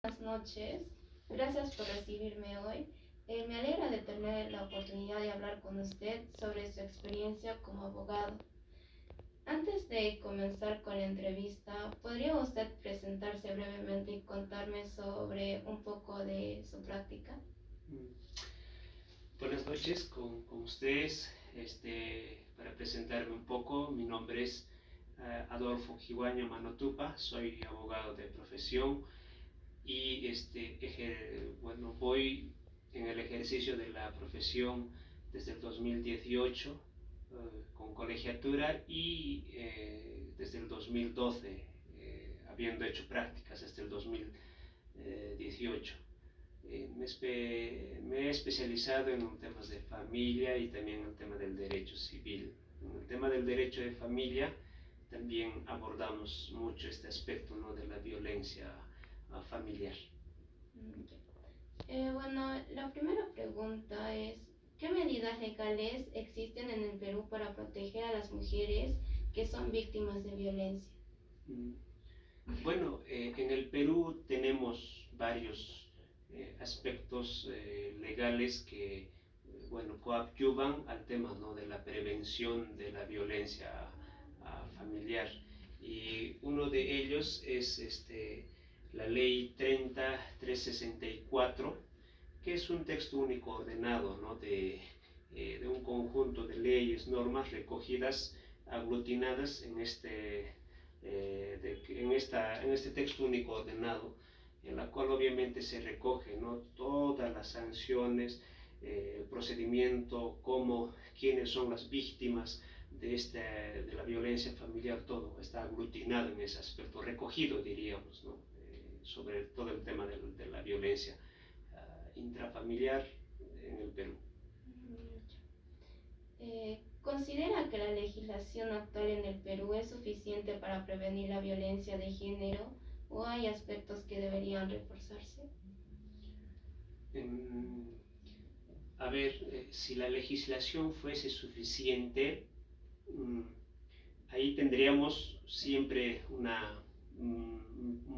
Buenas noches, gracias por recibirme hoy. Me alegra de tener la oportunidad de hablar con usted sobre su experiencia como abogado. Antes de comenzar con la entrevista, ¿podría usted presentarse brevemente y contarme sobre un poco de su práctica? Buenas noches con ustedes. Para presentarme un poco, mi nombre es Adolfo Jiwaño Manotupa, soy abogado de profesión y voy en el ejercicio de la profesión desde el 2018 con colegiatura y desde el 2012 habiendo hecho prácticas desde el 2018. Me he especializado en temas de familia y también en el tema del derecho civil. En el tema del derecho de familia también abordamos mucho este aspecto, ¿no?, de la violencia familiar. La primera pregunta es, ¿qué medidas legales existen en el Perú para proteger a las mujeres que son víctimas de violencia? Bueno, en el Perú tenemos varios aspectos legales que coadyuvan al tema, ¿no?, de la prevención de la violencia familiar. Y uno de ellos es la ley 30364, que es un texto único ordenado, ¿no?, de un conjunto de leyes, normas recogidas, aglutinadas en este texto único ordenado, en la cual obviamente se recoge, ¿no?, todas las sanciones, el procedimiento, cómo, quiénes son las víctimas de la violencia familiar. Todo está aglutinado en ese aspecto, recogido, diríamos, ¿no?, sobre todo el tema de la violencia intrafamiliar en el Perú. ¿Considera que la legislación actual en el Perú es suficiente para prevenir la violencia de género o hay aspectos que deberían reforzarse? A ver, si la legislación fuese suficiente, ahí tendríamos siempre un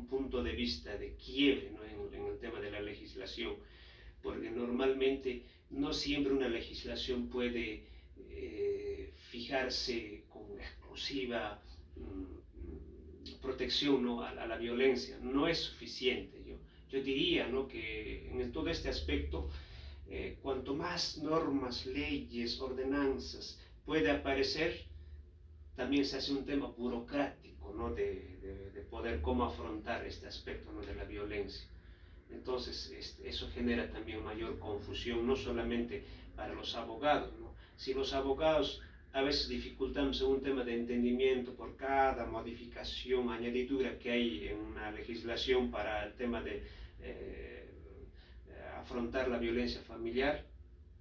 punto de vista de quiebre, ¿no?, en el tema de la legislación, porque normalmente no siempre una legislación puede fijarse con exclusiva protección, ¿no?, a la violencia. No es suficiente. Yo diría, ¿no?, que en todo este aspecto, cuanto más normas, leyes, ordenanzas puede aparecer, también se hace un tema burocrático, ¿no?, de poder cómo afrontar este aspecto, ¿no?, de la violencia. Entonces, eso genera también mayor confusión, no solamente para los abogados, ¿no? Si los abogados a veces dificultamos en un tema de entendimiento por cada modificación, añadidura que hay en una legislación para el tema de afrontar la violencia familiar,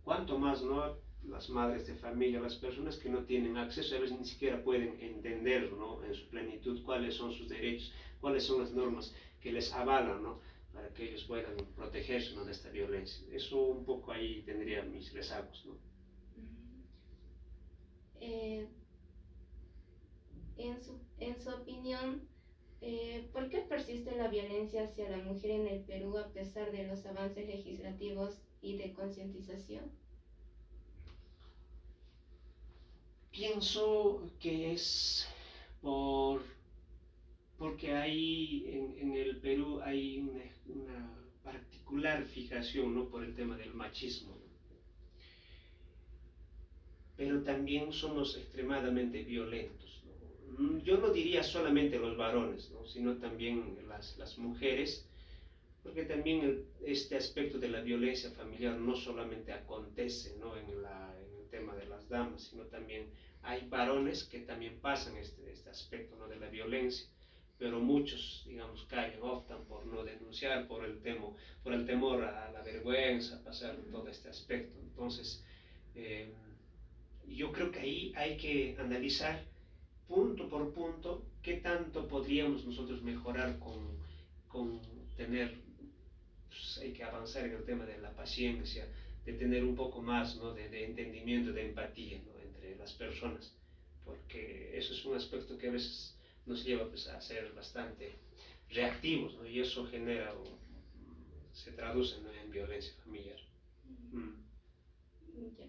cuanto más, ¿no?, las madres de familia, las personas que no tienen acceso, a veces ni siquiera pueden entender, ¿no?, en su plenitud cuáles son sus derechos, cuáles son las normas que les avalan, ¿no?, para que ellos puedan protegerse, ¿no?, de esta violencia. Eso un poco ahí tendría mis rezagos, ¿no? En su opinión, ¿por qué persiste la violencia hacia la mujer en el Perú a pesar de los avances legislativos y de concientización? Pienso que es porque en el Perú hay una particular fijación, ¿no?, por el tema del machismo, ¿no? Pero también somos extremadamente violentos, ¿no? Yo no diría solamente los varones, ¿no?, sino también las mujeres, porque también este aspecto de la violencia familiar no solamente acontece, ¿no?, en el tema de las damas, sino también hay varones que también pasan este aspecto, ¿no?, de la violencia, pero muchos, digamos, callan, optan por no denunciar por el temor a la vergüenza, pasar todo este aspecto. Entonces, yo creo que ahí hay que analizar punto por punto qué tanto podríamos nosotros mejorar con tener, pues, hay que avanzar en el tema de la paciencia, de tener un poco más, ¿no?, de entendimiento, de empatía, ¿no?, entre las personas, porque eso es un aspecto que a veces nos lleva, pues, a ser bastante reactivos, ¿no?, y eso genera se traduce, ¿no?, en violencia familiar. Ya.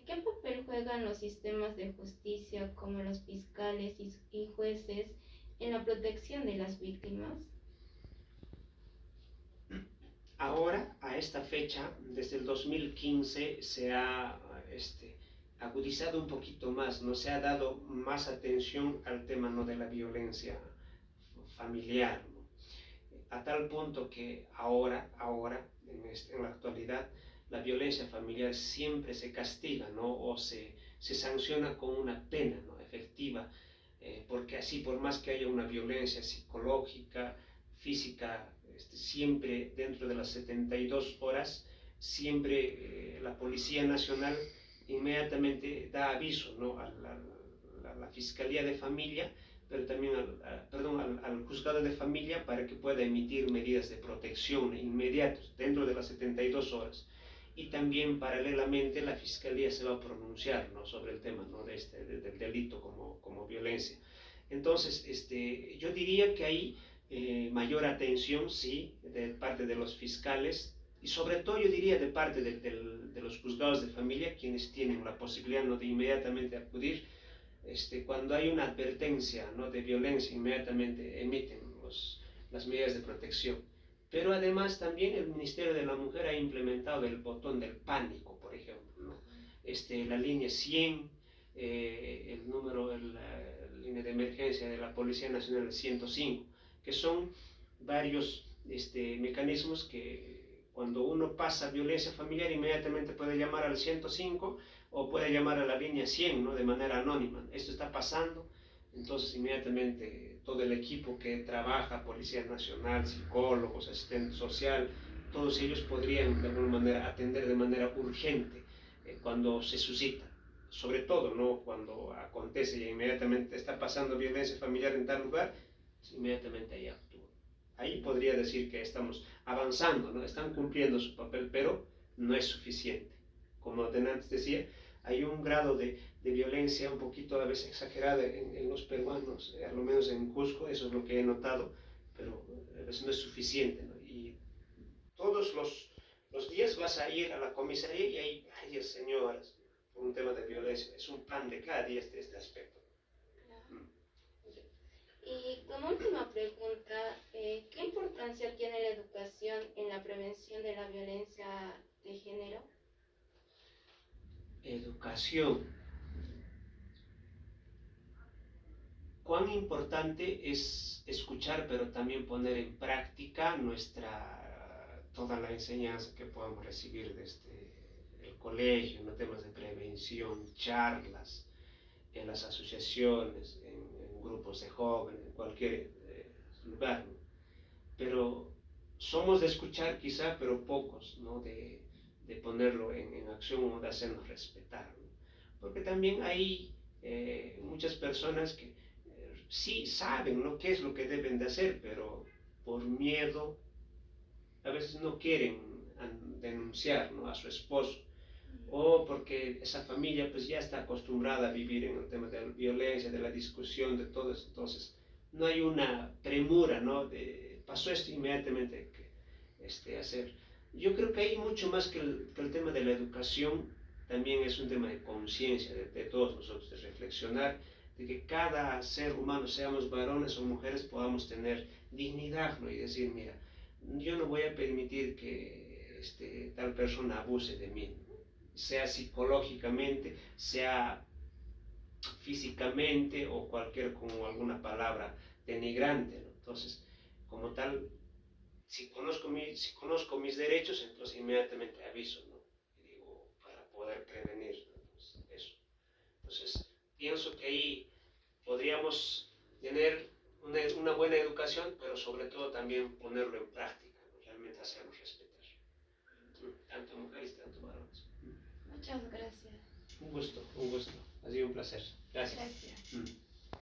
¿Qué papel juegan los sistemas de justicia como los fiscales y jueces en la protección de las víctimas? Ahora, a esta fecha, desde el 2015, se ha agudizado un poquito más, ¿no? Se ha dado más atención al tema, ¿no?, de la violencia familiar, ¿no? A tal punto que ahora en la actualidad, la violencia familiar siempre se castiga, ¿no?, o se sanciona con una pena, ¿no?, efectiva, porque así, por más que haya una violencia psicológica, física, siempre dentro de las 72 horas, siempre la Policía Nacional inmediatamente da aviso, ¿no?, a la Fiscalía de Familia, pero también al juzgado de familia, para que pueda emitir medidas de protección inmediatas dentro de las 72 horas. Y también paralelamente la Fiscalía se va a pronunciar, ¿no?, sobre el tema, ¿no?, del delito como violencia. Entonces, yo diría que hay mayor atención, sí, de parte de los fiscales, y sobre todo yo diría de parte de los juzgados de familia, quienes tienen la posibilidad, ¿no?, de inmediatamente acudir. Cuando hay una advertencia, ¿no?, de violencia, inmediatamente emiten las medidas de protección. Pero además también el Ministerio de la Mujer ha implementado el botón del pánico, por ejemplo, ¿no? La línea 100, el número, la línea de emergencia de la Policía Nacional 105, que son varios mecanismos que cuando uno pasa violencia familiar inmediatamente puede llamar al 105 o puede llamar a la línea 100, ¿no?, de manera anónima. Esto está pasando, entonces inmediatamente todo el equipo que trabaja, Policía Nacional, psicólogos, asistente social, todos ellos podrían de alguna manera atender de manera urgente cuando se suscita, sobre todo, ¿no?, cuando acontece y inmediatamente está pasando violencia familiar en tal lugar, inmediatamente ahí actúa. Ahí podría decir que estamos avanzando, ¿no?, están cumpliendo su papel, pero no es suficiente. Como antes decía, hay un grado de violencia un poquito a veces exagerada en los peruanos, a lo menos en Cusco, eso es lo que he notado, pero a veces no es suficiente, ¿no? Y todos los días vas a ir a la comisaría y hay varias señoras por un tema de violencia. Es un pan de cada día este aspecto. Y como última pregunta, ¿qué importancia tiene la educación en la prevención de la violencia de género? Educación. Cuán importante es escuchar, pero también poner en práctica toda la enseñanza que podamos recibir desde el colegio, en los temas de prevención, charlas, en las asociaciones, en grupos de jóvenes, en cualquier lugar, ¿no? Pero somos de escuchar quizá, pero pocos, ¿no?, de ponerlo en acción o de hacernos respetar, ¿no? Porque también hay muchas personas que sí saben, ¿no?, qué es lo que deben de hacer, pero por miedo a veces no quieren denunciar, ¿no?, a su esposo, o porque esa familia pues ya está acostumbrada a vivir en el tema de la violencia, de la discusión, de todo eso. Entonces no hay una premura, ¿no?, de pasó esto inmediatamente que hacer. Yo creo que hay mucho más que el tema de la educación, también es un tema de conciencia de todos nosotros, de reflexionar, de que cada ser humano, seamos varones o mujeres, podamos tener dignidad, ¿no?, y decir, mira, yo no voy a permitir que tal persona abuse de mí, sea psicológicamente, sea físicamente o como alguna palabra denigrante, ¿no? Entonces, como tal, si conozco mis derechos, entonces inmediatamente aviso, ¿no?, y digo, para poder prevenir, ¿no? Entonces, eso. Entonces, pienso que ahí podríamos tener una buena educación, pero sobre todo también ponerlo en práctica, ¿no?, realmente hacernos respetar, tanto mujeres, tanto varones. Muchas gracias. Un gusto, ha sido un placer. Gracias. Gracias.